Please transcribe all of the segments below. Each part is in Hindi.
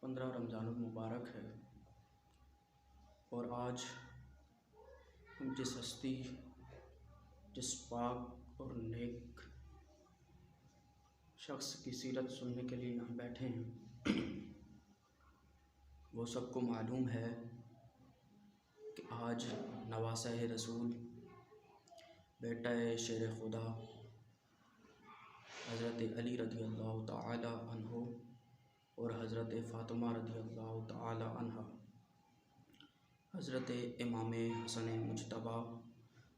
15 रमज़ानुल मुबारक है और आज हम जिस हस्ती, जिस पाक और नेक शख्स की सीरत सुनने के लिए यहाँ बैठे हैं, वो सबको मालूम है कि आज नवासा रसूल, बेटा शेर खुदा हज़रत अली रज़ी अल्लाह ताला अन्हो और हज़रत फ़ातिमा रज़ी अल्लाह ताला अन्हा, हज़रत इमाम हसन मुज्तबा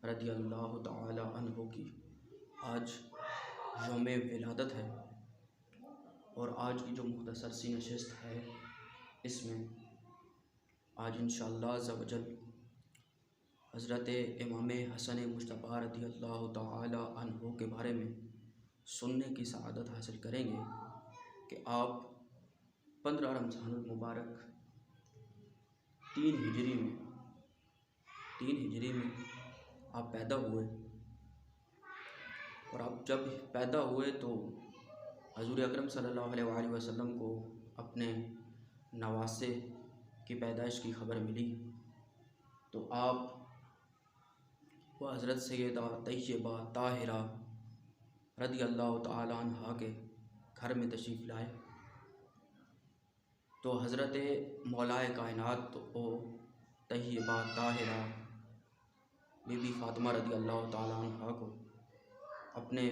रज़ी अल्लाह ताला अन्हो की आज यौम विलादत है। और आज की जो मुख्तसर सी नशिस्त है, इसमें आज इंशाअल्लाह अज़्ज़ा वजल हज़रत इमाम हसन मुज्तबा रज़ी अल्लाह ताला अन्हो के बारे में सुनने की सआदत हासिल करेंगे कि आप 15 रमज़ानुल मुबारक 3 हिजरी में आप पैदा हुए। और आप जब पैदा हुए तो हज़ूर अकरम सल्लल्लाहु अलैहि वसल्लम को अपने नवासे की पैदाइश की ख़बर मिली, तो आप वह हज़रत सैयदा तय्यबा ताहिरा रज़ी अल्लाह ताला अन्हा के घर में तशरीफ़ लाए। तो हज़रत मौलाए कायनात ओ तय्यबा ताहिरा बीबी फ़ातिमा रज़ी अल्लाह ताला अन्हा को अपने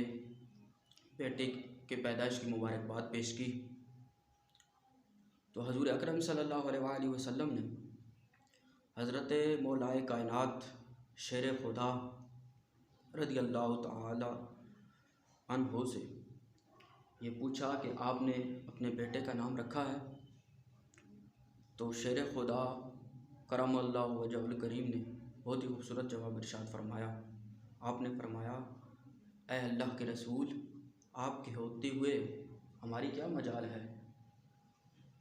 बेटे के पैदाइश की मुबारकबाद पेश की। तो हज़ूर अकरम सल्लल्लाहु अलैहि वसल्लम ने हज़रत मौलाए कायनात शेर खुदा रज़ी अल्लाह ताला अन्हो से ये पूछा कि आपने अपने बेटे का नाम रखा है? तो शेर खुदा करमल्लाहु वजहुल करीम ने बहुत ही खूबसूरत जवाब इरशाद फरमाया। आपने फरमाया, ए अल्लाह के रसूल, आपके होते हुए हमारी क्या मजाल है,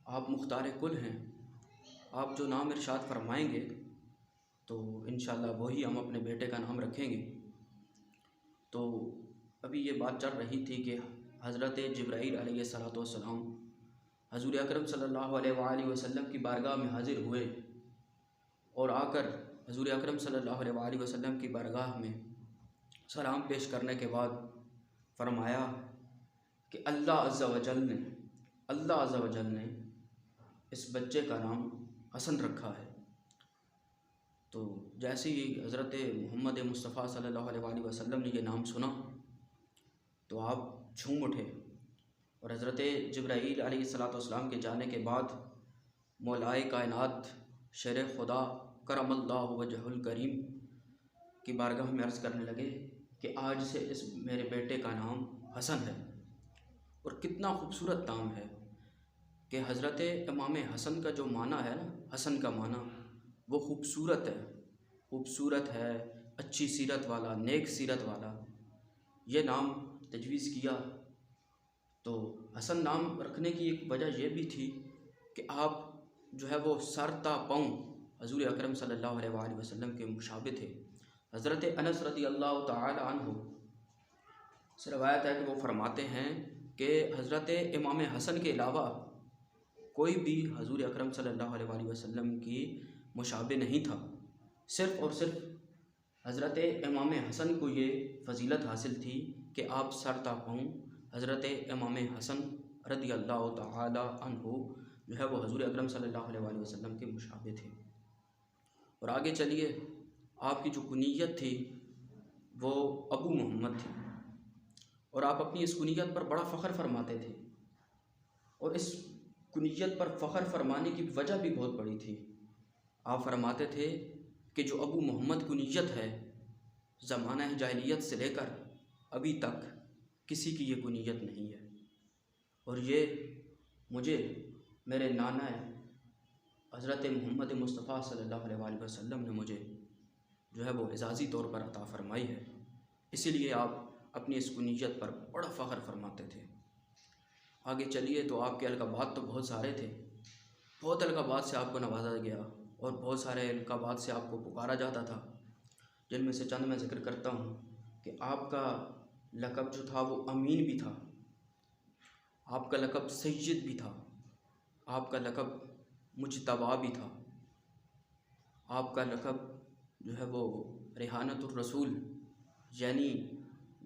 आप मुख्तार कुल हैं, आप जो नाम इरशाद फरमाएंगे तो इंशाअल्लाह वही हम अपने बेटे का नाम रखेंगे। तो अभी ये बात चल रही थी कि हज़रत जिब्राईल अलैहिस्सलातु वस्सलाम हज़ूर अकरम सल्लल्लाहु अलैहि वसल्लम की बारगाह में हाज़िर हुए और आकर हज़ूर अकरम सल्लल्लाहु अलैहि वसल्लम की बारगाह में सलाम पेश करने के बाद फरमाया कि अल्लाह अज़्ज़ा वजल ने इस बच्चे का नाम हसन रखा है। तो जैसे ही हज़रत मोहम्मद मुस्तफ़ा सल्लल्लाहु अलैहि वसल्लम ने ये नाम सुना तो आप झूम उठे। और हज़रत जिब्राईल अलैहिस्सलातु वस्सलाम के जाने के बाद मौलाए कायनात शेर खुदा करमल्लाहु वजहुल करीम की बारगाह में अर्ज़ करने लगे कि आज से इस मेरे बेटे का नाम हसन है। और कितना खूबसूरत नाम है कि हज़रत इमाम हसन का जो माना है ना, हसन का माना वो खूबसूरत है, अच्छी सीरत वाला, नेक सीरत वाला, ये नाम तजवीज़ किया। तो हसन नाम रखने की एक वजह यह भी थी कि आप जो है वो सरता पाँव हज़ूर अकरम सल्लल्लाहु अलैहि वसल्लम के मुशाबे थे। हज़रत अनस रज़ी अल्लाह ताला अन्हु से रवायत है कि वो फरमाते हैं कि हज़रत इमाम हसन के अलावा कोई भी हज़ूर अकरम सल्लल्लाहु अलैहि वसल्लम की मुशाबे नहीं था। सिर्फ़ और सिर्फ हज़रत इमाम हसन को ये फ़जीलत हासिल थी कि आप सरता पाँव हज़रत इमाम हसन रज़ी अल्लाह ताला अन्हु जो है वो हज़ूर अकरम सल्लल्लाहु अलैहि वसल्लम के मुशाबे थे। और आगे चलिए, आपकी जो कुनियत थी वो अबू मोहम्मद थी और आप अपनी इस कुनियत पर बड़ा फ़ख्र फरमाते थे। और इस कुनियत पर फ़ख्र फरमाने की वजह भी बहुत बड़ी थी। आप फरमाते थे कि जो अबू मोहम्मद कुनियत है, ज़माना जाहिलियत से लेकर अभी तक किसी की ये कुनियत नहीं है। और ये मुझे मेरे नाना हज़रत मोहम्मद मुस्तफ़ा सल्लल्लाहु अलैहि वसल्लम ने मुझे जो है वो एजाज़ी तौर पर अता फ़रमाई है। इसीलिए आप अपनी इस कुनियत पर बड़ा फ़ख्र फरमाते थे। आगे चलिए, तो आपके अलक़ाबात तो बहुत सारे थे, बहुत अलक़ाबात से आपको नवाजा गया और बहुत सारे अलक़ाबात से आपको पुकारा जाता था, जिनमें से चंद मैं ज़िक्र करता हूँ कि आपका लक़ब जो था वो अमीन भी था, आपका लक़ब सैयद भी था, आपका लक़ब मुज्तबा भी था। आपका लक़ब जो है वो रेहानतुर रसूल यानी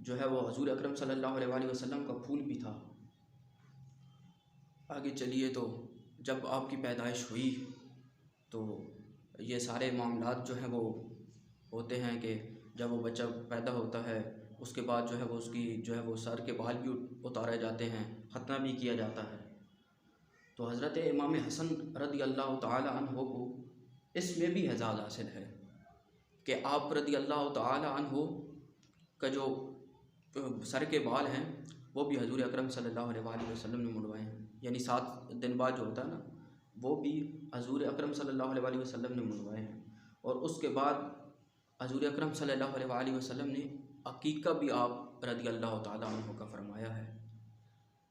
जो है वो हजूर अकरम सल्लल्लाहु अलैहि वसल्लम का फूल भी था। आगे चलिए, तो जब आपकी पैदाइश हुई तो ये सारे मामलात जो हैं वो होते हैं कि जब वो बच्चा पैदा होता है उसके बाद जो है वो उसकी जो है वो सर के बाल भी उतारे जाते हैं, ख़तना भी किया जाता है। तो हज़रत इमाम हसन रदी अल्लाह ताला अन्हो को इसमें भी एजाज़ हासिल है कि आप रदी अल्लाह ताला अन्हो का जो सर के बाल हैं वो भी हजूर अकरम सल्लल्लाहु अलैहि वसल्लम ने मुड़वाए हैं। यानी 7 दिन बाद जो होता है ना, वो भी हजूर अकरम सल्लल्लाहु अलैहि वसल्लम ने मुड़वाए हैं। और उसके बाद हजूर अकरम सल्लल्लाहु अलैहि वसल्लम ने अकीक़ा भी आप रदी अल्लाह ताला अन्हु का फ़रमाया है।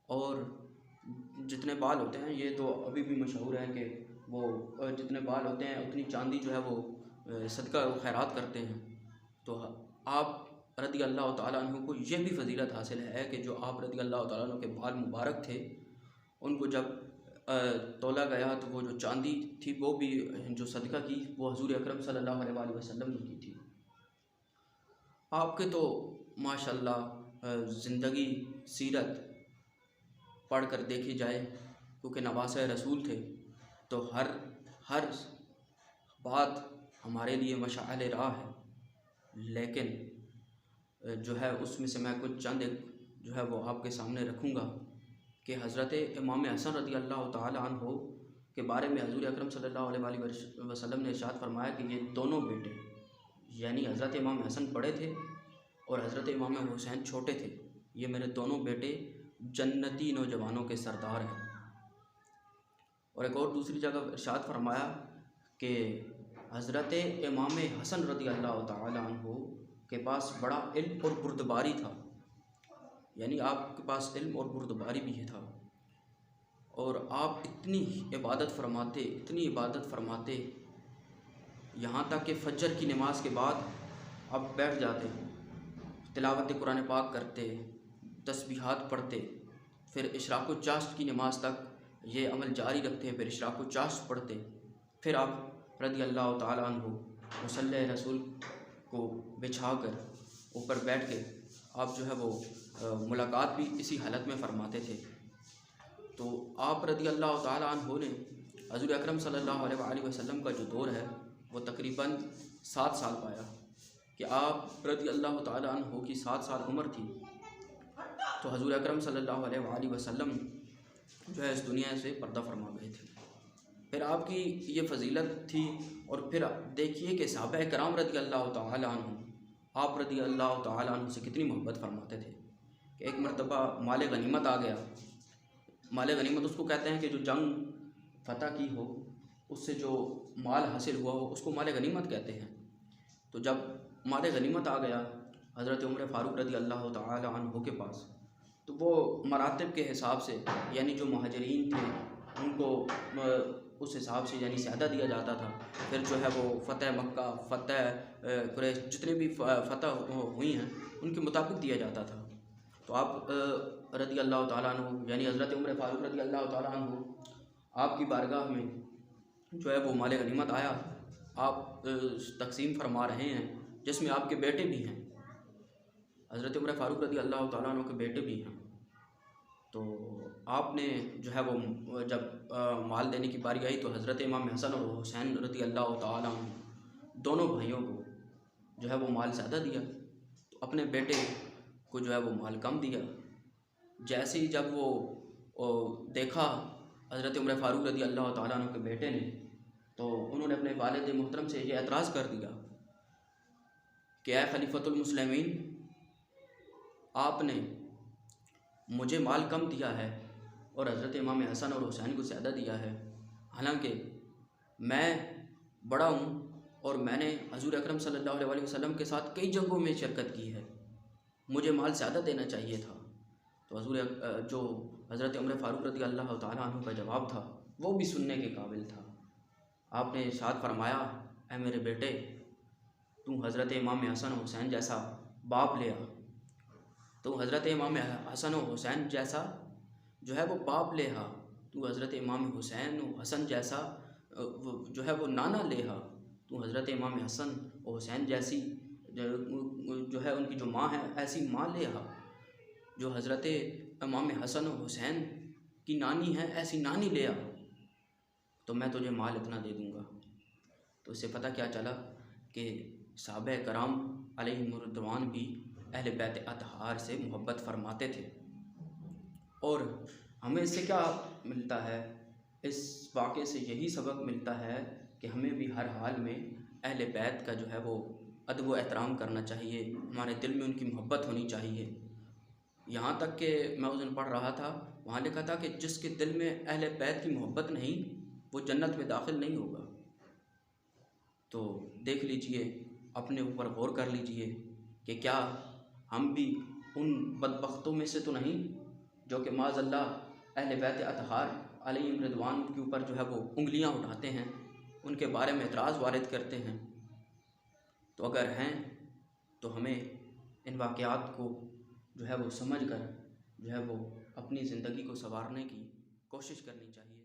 और जितने बाल होते हैं ये तो अभी भी मशहूर है कि वो जितने बाल होते हैं उतनी चांदी जो है वो सदका खैरात करते हैं। तो आप रदी अल्लाह ताला अन्हु को ये भी फजीलत हासिल है कि जो आप रदी अल्लाह ताला अन्हु के बाल मुबारक थे, उनको जब तोला गया तो वो जो चांदी थी वो भी जो सदका की वो हजूर अकरम सल्लल्लाहु अलैहि वसल्लम ने की थी। आपके तो माशाल्लाह ज़िंदगी सीरत पढ़ कर देखी जाए, क्योंकि नवासे रसूल थे, तो हर बात हमारे लिए मशाअल राह है। लेकिन जो है उसमें से मैं कुछ चंद एक जो है वो आपके सामने रखूँगा कि हज़रत इमाम हसन रज़ी अल्लाह ताला अन्हु के बारे में हजूर अकरम सल्लल्लाहु अलैहि वसल्लम ने इरशाद फरमाया कि ये दोनों बेटे यानी हज़रत इमाम हसन बड़े थे और हज़रत इमाम हुसैन छोटे थे, ये मेरे दोनों बेटे जन्नती नौजवानों के सरदार हैं। और एक और दूसरी जगह इरशाद फरमाया कि हज़रत इमाम हसन रज़ी अल्लाह ताला अन्हु के पास बड़ा इल्म और बुर्दबारी था, यानी आपके पास इल्म और बुर्दबारी भी था। और आप इतनी इबादत फरमाते यहाँ तक कि फ़जर की नमाज के बाद आप बैठ जाते, तिलावत कुरान पाक करते, तस्बीहात पढ़ते, फिर इशराक़ो चाश्त की नमाज तक ये अमल जारी रखते, फिर इशराक़ो चाश्त पढ़ते, फिर आप रज़ी अल्लाह ताला अन्हु मुसल्ले रसूल को बिछा कर ऊपर बैठ के आप जो है वो मुलाकात भी इसी हालत में फ़रमाते थे। तो आप रज़ी अल्लाह ताला अन्हु ने हज़ूर अकरम सल्लल्लाहु अलैहि वसल्लम का जो दौर है वो तकरीबन 7 साल पाया कि आप रज़ी अल्लाह ताला अन्हु की 7 साल उम्र थी। तो हज़ूर अकरम सल्लल्लाहु अलैहि वसल्लम जो है इस दुनिया से पर्दा फरमा गए थे। फिर आपकी ये फजीलत थी। और फिर देखिए कि सहाबा कराम रज़ी अल्लाह ताला अन्हु आप रज़ी अल्लाह ताला अन्हु से कितनी मोहब्बत फरमाते थे कि एक मरतबा माल गनीमत आ गया। माल गनीमत उसको कहते हैं कि जो जंग फ़तह की हो उससे जो माल हासिल हुआ हो उसको माल गनीमत कहते हैं। तो जब माल गनीमत आ गया हज़रत उमर फ़ारूक रज़ी अल्लाह ताला अन्हु के पास, तो वो मरातब के हिसाब से यानी जो मुहाजिरीन थे उनको उस हिसाब से यानी सअदा दिया जाता था। फिर जो है वो फ़तह मक्का, फ़तह कुरैश जितने भी फ़तह हुई हैं उनके मुताबिक दिया जाता था। तो आप रज़ी अल्लाह ताला अन्हु यानी हज़रत उमर फ़ारूक रज़ी अल्लाह ताला अन्हु आपकी बारगाह में जो है वो माल गनीमत आया, आप तकसीम फरमा रहे हैं, जिसमें आपके बेटे भी हैं, हज़रत उमर फ़ारूक रज़ी अल्लाह ताला अन्हु के बेटे भी हैं। तो आपने जो है वो जब माल देने की बारी आई तो हज़रत इमाम हसन और हुसैन रज़ी अल्लाह ताला अन्हु दोनों भाइयों को जो है वो माल ज़्यादा दिया, तो अपने बेटे को जो है वो माल कम दिया। जैसे ही जब वो देखा हज़रत उमर फ़ारूक रज़ी अल्लाह ताला अन्हु के बेटे ने, तो उन्होंने अपने वालिद मोहतरम से ये एतराज़ कर दिया कि ऐ खलीफतुल मुस्लिमीन, आपने मुझे माल कम दिया है और हज़रत इमाम हसन और हुसैन को ज़्यादा दिया है, हालांकि मैं बड़ा हूँ और मैंने हजूर अकरम सल्लल्लाहु अलैहि वसल्लम के साथ कई जंगों में शिरकत की है, मुझे माल ज़्यादा देना चाहिए था। तो हजूर जो हज़रत उमर फ़ारूक रज़ी अल्लाह ताला अन्हु का जवाब था वो भी सुनने के काबिल था। आपने इरशाद फरमाया, ऐ मेरे बेटे, तू हज़रत इमाम हसन और हुसैन जैसा बाप ले आ, तो हज़रत इमाम हसन और हुसैन जैसा जो है वो बाप ले आ तू हज़रत इमाम हुसैन व हसन जैसा वो जो है वो नाना लेहा, तू हज़रत इमाम हसन और हुसैन जैसी जो है उनकी जो माँ है ऐसी माँ लेहा, जो हज़रत इमाम हसन और हुसैन की नानी है ऐसी नानी ले आ, तो मैं तुझे माल इतना दे दूँगा। तो इससे पता क्या चला कि सहाबा कराम अलैहिमुर्रिदवान भी अहले बैत अतहार से मोहब्बत फरमाते थे। और हमें इससे क्या मिलता है, इस वाक़े से यही सबक मिलता है कि हमें भी हर हाल में अहले बैत का जो है वो अदब व एहतराम करना चाहिए, हमारे दिल में उनकी मोहब्बत होनी चाहिए। यहाँ तक कि मैं उस दिन पढ़ रहा था, वहाँ लिखा था कि जिसके दिल में अहले बैत की मोहब्बत नहीं वो जन्नत में दाखिल नहीं होगा। तो देख लीजिए, अपने ऊपर गौर कर लीजिए कि क्या हम भी उन बदबख्तों में से तो नहीं जो कि माज़अल्लाह अहले बैत अतहार अलैहिम रिदवान के ऊपर जो है वो उंगलियां उठाते हैं, उनके बारे में एतराज़ वारिद करते हैं। तो अगर हैं तो हमें इन वाक़यात को जो है वो समझ कर जो है वो अपनी ज़िंदगी को संवारने की कोशिश करनी चाहिए।